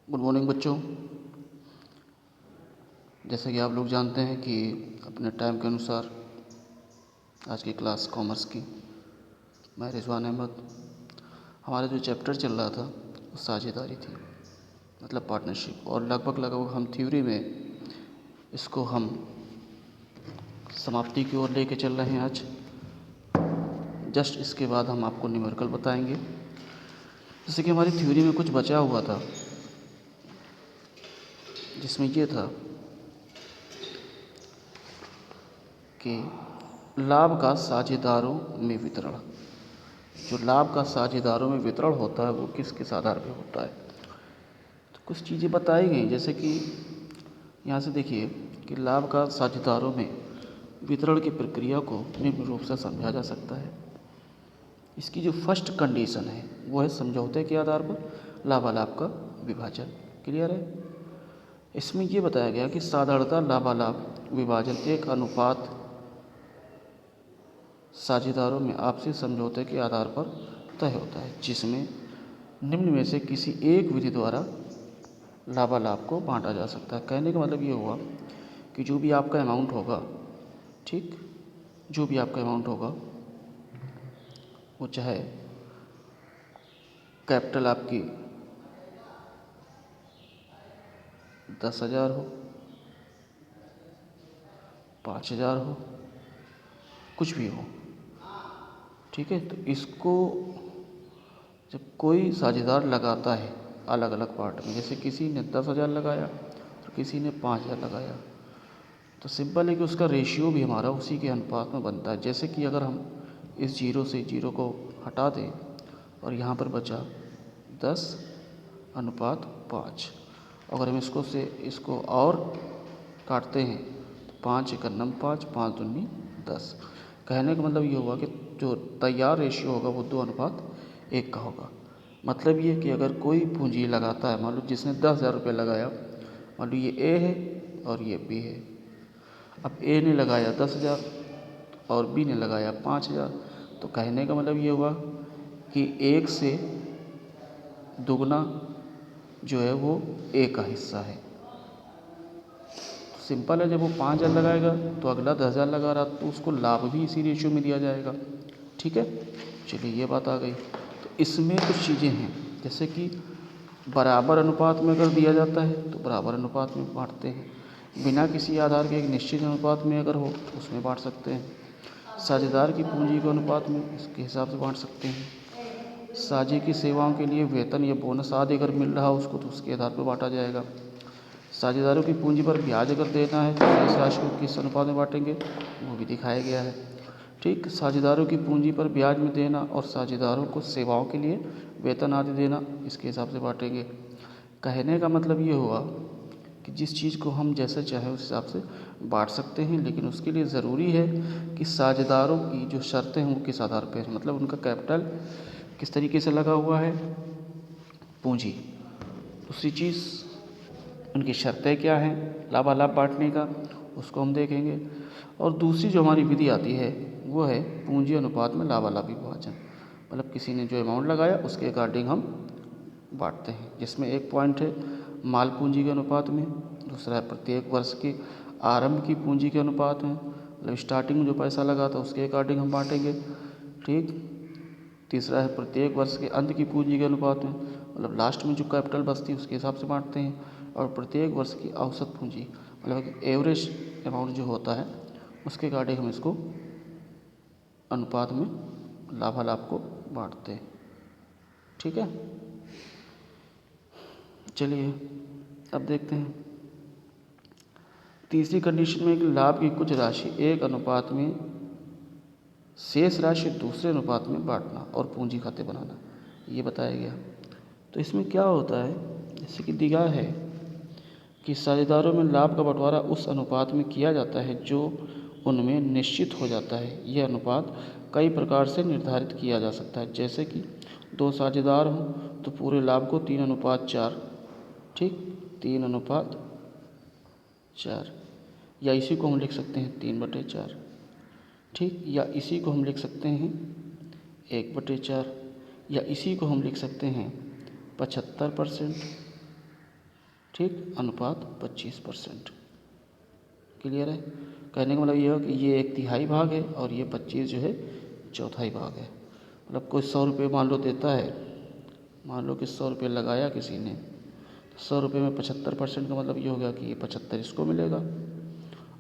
Good morning बच्चों। जैसे कि आप लोग जानते हैं कि अपने टाइम के अनुसार आज की क्लास कॉमर्स की, मैं रिजवान अहमद। हमारा जो चैप्टर चल रहा था वो साझेदारी थी, मतलब पार्टनरशिप, और लगभग हम थ्योरी में इसको हम समाप्ति की ओर लेके चल रहे हैं आज। जस्ट इसके बाद हम आपको न्यूमेरिकल बताएंगे। जैसे कि हमारी थ्योरी में कुछ बचा हुआ था, जिसमें ये था कि लाभ का साझेदारों में वितरण। जो लाभ का साझेदारों में वितरण होता है वो किस किस आधार पर होता है, तो कुछ चीज़ें बताई गई। जैसे कि यहाँ से देखिए कि लाभ का साझेदारों में वितरण की प्रक्रिया को निम्न रूप से समझा जा सकता है। इसकी जो फर्स्ट कंडीशन है वो है समझौते के आधार पर लाभालाभ का विभाजन। क्लियर है। इसमें ये बताया गया कि साधारणतः लाभालाभ विभाजन एक अनुपात साझेदारों में आपसी समझौते के आधार पर तय होता है, जिसमें निम्न में से किसी एक विधि द्वारा लाभालाभ को बांटा जा सकता है। कहने का मतलब ये हुआ कि जो भी आपका अमाउंट होगा, ठीक, जो भी आपका अमाउंट होगा वो चाहे कैपिटल आपकी 10,000 हो, 5,000 हो, कुछ भी हो, ठीक है। तो इसको जब कोई साझेदार लगाता है अलग अलग पार्ट में, जैसे किसी ने 10,000 लगाया और किसी ने 5,000 लगाया, तो सिंपल है कि उसका रेशियो भी हमारा उसी के अनुपात में बनता है। जैसे कि अगर हम इस जीरो से जीरो को हटा दें और यहाँ पर बचा 10:5, अगर हम इसको और काटते हैं तो 5 एकड़ नम 5, 5 दूनी 10। कहने का मतलब ये हुआ कि जो तैयार रेशियो होगा वो 2:1 का होगा। मतलब ये कि अगर कोई पूंजी लगाता है, मान लो जिसने 10,000 रुपये लगाया, मान लो ये ए है और ये बी है। अब ए ने लगाया 10,000 और बी ने लगाया 5,000, तो कहने का मतलब ये हुआ कि एक से दुगना जो है वो ए का हिस्सा है। सिंपल है, जब वो 5,000 लगाएगा तो अगला 10,000 लगा रहा, तो उसको लाभ भी इसी रेशियो में दिया जाएगा। ठीक है, चलिए ये बात आ गई। तो इसमें कुछ चीज़ें हैं, जैसे कि बराबर अनुपात में अगर दिया जाता है तो बराबर अनुपात में बांटते हैं। बिना किसी आधार के एक निश्चित अनुपात में अगर हो तो उसमें बांट सकते हैं। साझेदार की पूंजी के अनुपात में इसके हिसाब से बांट सकते हैं। साझे की सेवाओं के लिए वेतन या बोनस आदि अगर मिल रहा हो उसको, तो उसके आधार पर बांटा जाएगा। साझेदारों की पूंजी पर ब्याज अगर देना है तो शेष राशि को किस अनुपात में बांटेंगे वो भी दिखाया गया है। ठीक, साझेदारों की पूंजी पर ब्याज में देना और साझेदारों को सेवाओं के लिए वेतन आदि देना, इसके हिसाब से बांटेंगे। कहने का मतलब ये हुआ कि जिस चीज़ को हम जैसे चाहें उस हिसाब से बांट सकते हैं, लेकिन उसके लिए ज़रूरी है कि साझेदारों की जो शर्तें हैं वो किस आधार पर हैं, मतलब उनका कैपिटल किस तरीके से लगा हुआ है, पूंजी। दूसरी चीज़, उनकी शर्तें क्या हैं लाभालाभ बांटने का, उसको हम देखेंगे। और दूसरी जो हमारी विधि आती है वो है पूंजी अनुपात में लाभालाभ विभाजन, मतलब किसी ने जो अमाउंट लगाया उसके अकॉर्डिंग हम बांटते हैं। जिसमें एक पॉइंट है माल पूंजी के अनुपात में, दूसरा है प्रत्येक वर्ष के आरंभ की पूंजी के अनुपात में, मतलब स्टार्टिंग में जो पैसा लगा था उसके अकॉर्डिंग हम बांटेंगे। ठीक, तीसरा है प्रत्येक वर्ष के अंत की पूंजी के अनुपात में, मतलब लास्ट में जो कैपिटल बचती है उसके हिसाब से बांटते हैं। और प्रत्येक वर्ष की औसत पूंजी, मतलब एवरेज अमाउंट जो होता है उसके अकॉर्डिंग हम इसको अनुपात में लाभालाभ को बांटते हैं। ठीक है, चलिए अब देखते हैं तीसरी कंडीशन में कि लाभ की कुछ राशि एक अनुपात में, शेष राशि दूसरे अनुपात में बांटना और पूंजी खाते बनाना, ये बताया गया। तो इसमें क्या होता है, जैसे कि दिया है कि साझेदारों में लाभ का बंटवारा उस अनुपात में किया जाता है जो उनमें निश्चित हो जाता है। यह अनुपात कई प्रकार से निर्धारित किया जा सकता है, जैसे कि 2 साझेदार हों तो पूरे लाभ को 3:4, ठीक, 3:4, या इसी को हम लिख सकते हैं 3/4, ठीक, या इसी को हम लिख सकते हैं 1/4, या इसी को हम लिख सकते हैं 75%, ठीक, अनुपात 25%। क्लियर है? कहने का मतलब ये हो कि ये 1/3 भाग है और ये 25 जो है 1/4 भाग है। मतलब कोई 100 रुपये मान लो देता है, मान लो कि 100 रुपये लगाया किसी ने, तो 100 रुपये में 75% का मतलब ये हो गया कि ये 75 इसको मिलेगा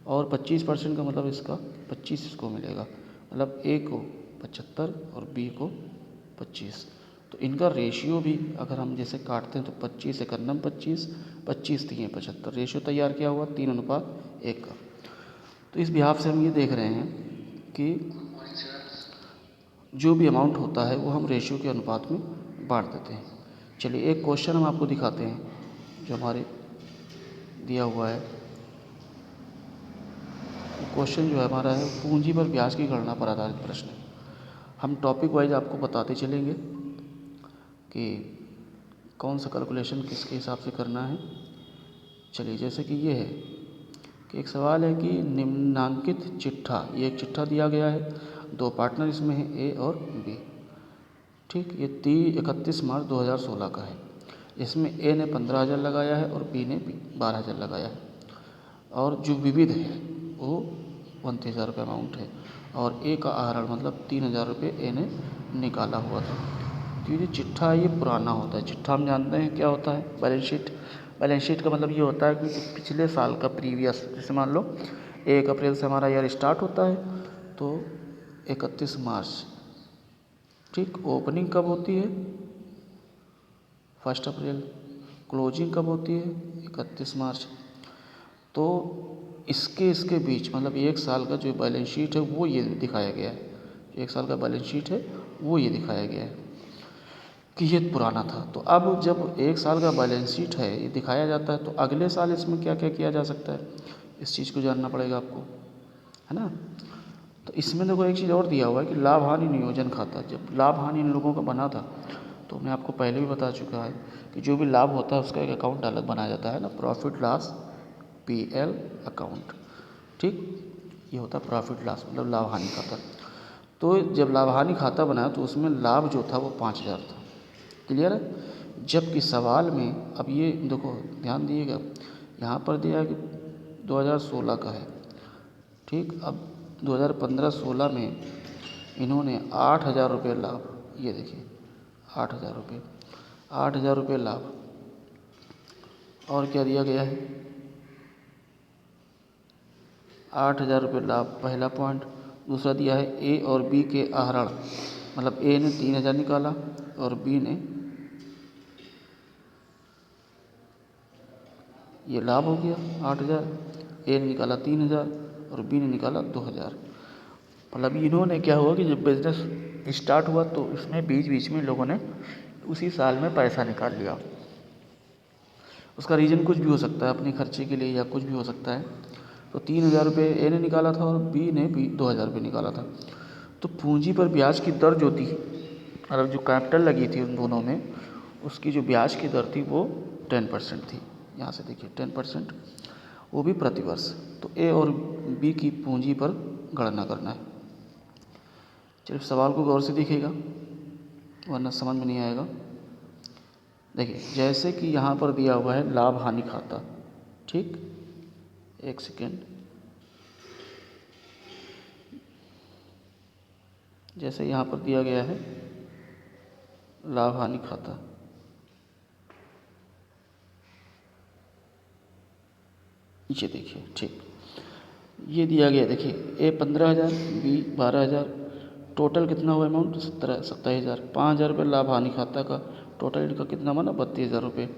और 25% का मतलब इसका 25 इसको मिलेगा। मतलब ए को 75 और बी को 25। तो इनका रेशियो भी अगर हम जैसे काटते हैं तो 25 1 25, 25 3 75, रेशियो तैयार किया हुआ 3:1 का। तो इस बिहाफ से हम ये देख रहे हैं कि जो भी अमाउंट होता है वो हम रेशियो के अनुपात में बांट देते हैं। चलिए एक क्वेश्चन हम आपको दिखाते हैं जो हमारे दिया हुआ है। क्वेश्चन जो है हमारा है पूंजी पर ब्याज की गणना पर आधारित प्रश्न। हम टॉपिक वाइज आपको बताते चलेंगे कि कौन सा कैलकुलेशन किसके हिसाब से करना है। चलिए जैसे कि ये है कि एक सवाल है कि निम्नांकित चिट्ठा, ये एक चिट्ठा दिया गया है, 2 पार्टनर इसमें है ए और बी। ठीक, ये 31 मार्च 2016 का है। इसमें ए ने 15,000 लगाया है और बी ने 12,000 लगाया है और जो विविध है वो 29,000 रुपये अमाउंट है और ए का आहरण मतलब 3,000 रुपये ए ने निकाला हुआ था। तो ये चिट्ठा ये पुराना होता है। चिट्ठा हम जानते हैं क्या होता है, बैलेंस शीट। बैलेंस शीट का मतलब ये होता है कि पिछले साल का प्रीवियस, जैसे मान लो 1 अप्रैल से हमारा ईयर स्टार्ट होता है तो 31 मार्च, ठीक, ओपनिंग कब होती है 1 अप्रैल, क्लोजिंग कब होती है 31 मार्च। तो इसके बीच मतलब 1 साल का जो बैलेंस शीट है वो ये दिखाया गया है। 1 साल का बैलेंस शीट है वो ये दिखाया गया है कि ये पुराना था। तो अब जब 1 साल का बैलेंस शीट है ये दिखाया जाता है तो अगले साल इसमें क्या क्या किया जा सकता है, इस चीज़ को जानना पड़ेगा आपको, है ना। तो इसमें देखो एक चीज़ और दिया हुआ है कि लाभ हानि नियोजन खाता। जब लाभ हानि इन लोगों का बना था तो मैं आपको पहले भी बता चुका है कि जो भी लाभ होता है उसका एक अकाउंट अलग बनाया जाता है ना, प्रॉफिट लॉस PL अकाउंट। ठीक, ये होता है प्रॉफिट लॉस मतलब लाभ हानि खाता। तो जब लाभ हानि खाता बनाया तो उसमें लाभ जो था वो 5,000 था। क्लियर है? जबकि सवाल में अब ये देखो ध्यान दिएगा, यहाँ पर दिया है कि 2016 का है। ठीक, अब 2015-16 में इन्होंने 8,000 रुपये लाभ, ये देखिए 8,000 रुपये, 8,000 रुपये लाभ। और क्या दिया गया है 8,000 रुपये लाभ, पहला पॉइंट। दूसरा दिया है ए और बी के आहरण, मतलब ए ने 3,000 निकाला और बी ने, ये लाभ हो गया 8,000, ए ने निकाला 3,000 और बी ने निकाला 2,000। मतलब इन्होंने क्या हुआ कि जब बिज़नेस स्टार्ट हुआ तो इसमें बीच बीच में लोगों ने उसी साल में पैसा निकाल लिया। उसका रीज़न कुछ भी हो सकता है, अपने खर्चे के लिए या कुछ भी हो सकता है। तो 3,000 रुपये ए ने निकाला था और बी ने भी 2,000 रुपये निकाला था। तो पूंजी पर ब्याज की दर जो थी, मतलब जो कैपिटल लगी थी उन दोनों में, उसकी जो ब्याज की दर थी वो 10% थी। यहाँ से देखिए 10%, वो भी प्रतिवर्ष। तो ए और बी की पूंजी पर गणना करना है। चलिए सवाल को गौर से देखिएगा वरना समझ में नहीं आएगा। देखिए जैसे कि यहाँ पर दिया हुआ है लाभ हानि खाता, ठीक, एक सेकेंड, जैसे यहाँ पर दिया गया है लाभ हानि खाता, ये देखिए, ठीक, ये दिया गया। देखिए ए 15,000, बी 12,000, टोटल कितना हुआ अमाउंट 27,000। 5,000 रुपये लाभ हानि खाता का, टोटल इनका कितना बना 32,000 रुपये।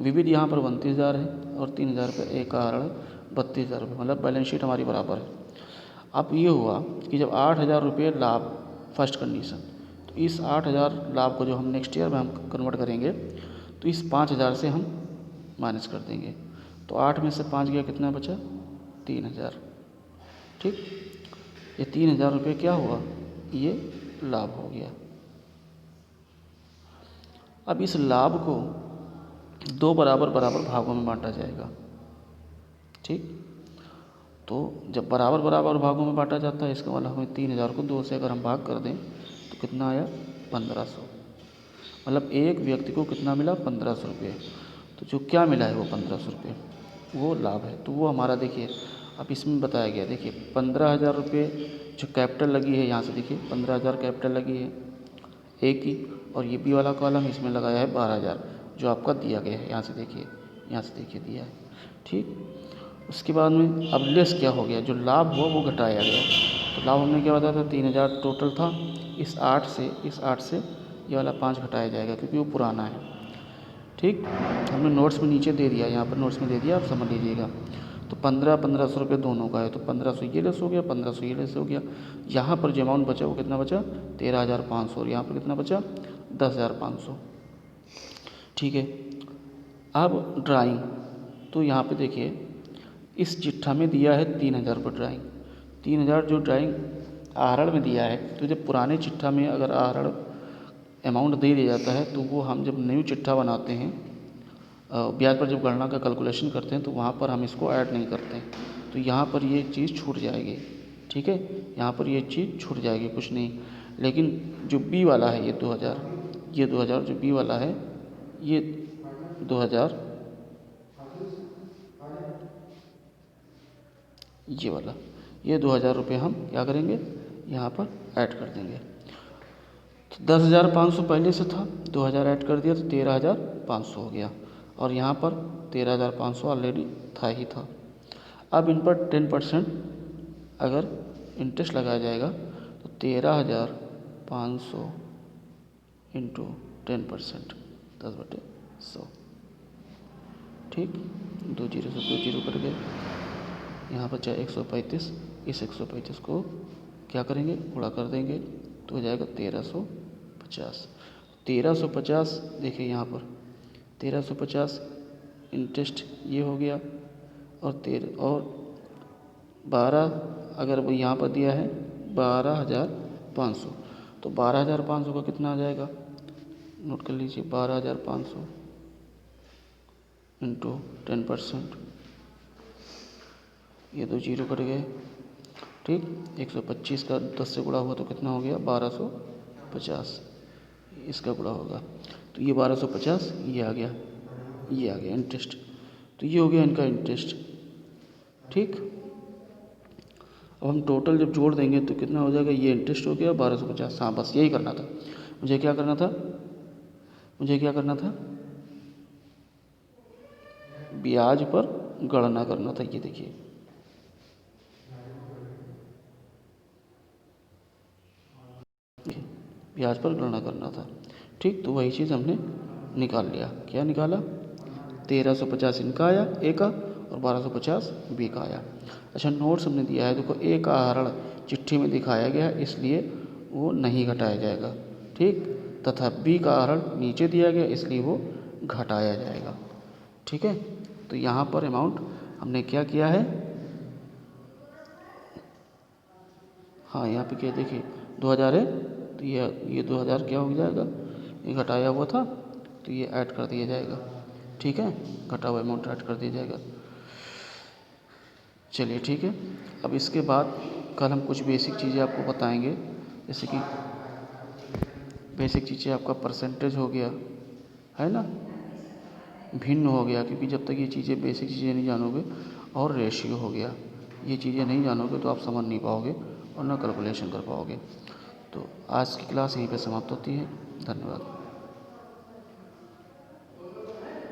विविध यहाँ पर 29,000 है और 3,000 रुपये ए का आहरण 32,000 रुपये, मतलब बैलेंस शीट हमारी बराबर है। अब ये हुआ कि जब 8,000 रुपये लाभ, फर्स्ट कंडीशन, तो इस 8,000 लाभ को जो हम नेक्स्ट ईयर में हम कन्वर्ट करेंगे तो इस 5,000 से हम माइनस कर देंगे। तो 8 में से 5 गया, कितना बचा 3,000। ठीक, ये 3,000 रुपये क्या हुआ, ये लाभ हो गया। अब इस लाभ को 2 बराबर बराबर भागों में बांटा जाएगा। ठीक, तो जब बराबर बराबर भागों में बांटा जाता है इसका मतलब हमें 3,000 को 2 से अगर हम भाग कर दें तो कितना आया 1,500, मतलब एक व्यक्ति को कितना मिला 1,500 रुपये। तो जो क्या मिला है वो 1500 रुपये, वो लाभ है। तो वो हमारा देखिए अब इसमें बताया गया, देखिए 15,000 रुपये जो कैपिटल लगी है, यहाँ से देखिए 15,000 कैपिटल लगी है एक ही, और ये बी वाला कॉलम इसमें लगाया है 12,000 जो आपका दिया गया है, यहाँ से देखिए दिया है। ठीक, उसके बाद में अब लेस क्या हो गया, जो लाभ हुआ वो घटाया गया। तो लाभ हमने क्या बताया था, 3,000 टोटल था। इस 8 से ये वाला 5 घटाया जाएगा क्योंकि वो पुराना है। ठीक, हमने नोट्स में नीचे दे दिया, यहाँ पर नोट्स में दे दिया, आप समझ लीजिएगा। तो 1500 रुपये दोनों का है, तो 1500 ये लेस हो गया, 1500 ये लेस हो गया। यहाँ पर जो अमाउंट बचा वो कितना बचा, 13,500, और यहाँ पर कितना बचा, 10,500। ठीक है, अब ड्राइंग, तो यहाँ पे देखिए इस चिट्ठा में दिया है 3,000 रुपये ड्राइंग। 3,000 जो ड्राइंग आहरण में दिया है, तो जब पुराने चिट्ठा में अगर आहरण अमाउंट दे दिया जाता है तो वो हम जब न्यू चिट्ठा बनाते हैं, ब्याज पर जब गणना का कैलकुलेशन करते हैं तो वहाँ पर हम इसको ऐड नहीं करते हैं, तो यहाँ पर ये चीज़ छूट जाएगी। ठीक है, यहाँ पर ये चीज़ छूट जाएगी, कुछ नहीं। लेकिन जो बी वाला है ये 2,000 जो बी वाला है ये 2,000, ये 2,000 रुपये हम क्या करेंगे, यहाँ पर ऐड कर देंगे। तो 10,500 पहले से था, 2,000 ऐड कर दिया तो 13,500 हो गया, और यहाँ पर 13,500 ऑलरेडी ही था। अब इन पर 10% अगर इंटरेस्ट लगाया जाएगा तो 13,500 इंटू 10%, 10/100। ठीक, 2 जीरो से 2 जीरो कट गए, यहाँ पर चाहे 135, इस 135 को क्या करेंगे, गुणा कर देंगे तो हो जाएगा 1350। 1350 देखिए यहाँ पर 1350 इंटरेस्ट ये हो गया, और 12 अगर वो यहाँ पर दिया है 12,500, तो 12,500 का कितना आ जाएगा, नोट कर लीजिए, 12,500 इंटू 10%, ये 2 जीरो कट गए। ठीक, 125 का 10 से गुणा हुआ तो कितना हो गया, 1250, इसका गुणा होगा तो ये 1250, ये आ गया इंटरेस्ट। तो ये हो गया इनका इंटरेस्ट। ठीक, अब हम टोटल जब जोड़ देंगे तो कितना हो जाएगा, ये इंटरेस्ट हो गया 1250। हाँ, बस यही करना था मुझे, क्या करना था, ब्याज पर गणना करना था। ये देखिए ब्याज पर गणना करना था। ठीक, तो वही चीज़ हमने निकाल लिया। क्या निकाला, 1350 इनका आया ए का, और 1250 बी का आया। अच्छा, नोट्स हमने दिया है, देखो ए का आहरण चिट्ठी में दिखाया गया है इसलिए वो नहीं घटाया जाएगा। ठीक, तथा बी का आहरण नीचे दिया गया इसलिए वो घटाया जाएगा। ठीक है, तो यहाँ पर अमाउंट हमने क्या किया है, हाँ यहाँ पे क्या देखिए 2,000 है, तो ये 2,000 क्या हो जाएगा, ये घटाया हुआ था तो ये ऐड कर दिया जाएगा। ठीक है, घटा हुआ अमाउंट ऐड कर दिया जाएगा। चलिए ठीक है, अब इसके बाद कल हम कुछ बेसिक चीज़ें आपको बताएंगे, जैसे कि बेसिक चीज़ें आपका परसेंटेज हो गया है ना, भिन्न हो गया, क्योंकि जब तक ये चीज़ें बेसिक चीज़ें नहीं जानोगे, और रेशियो हो गया, ये चीज़ें नहीं जानोगे तो आप समझ नहीं पाओगे और ना कैलकुलेशन कर पाओगे। तो आज की क्लास यहीं पे समाप्त होती है। धन्यवाद।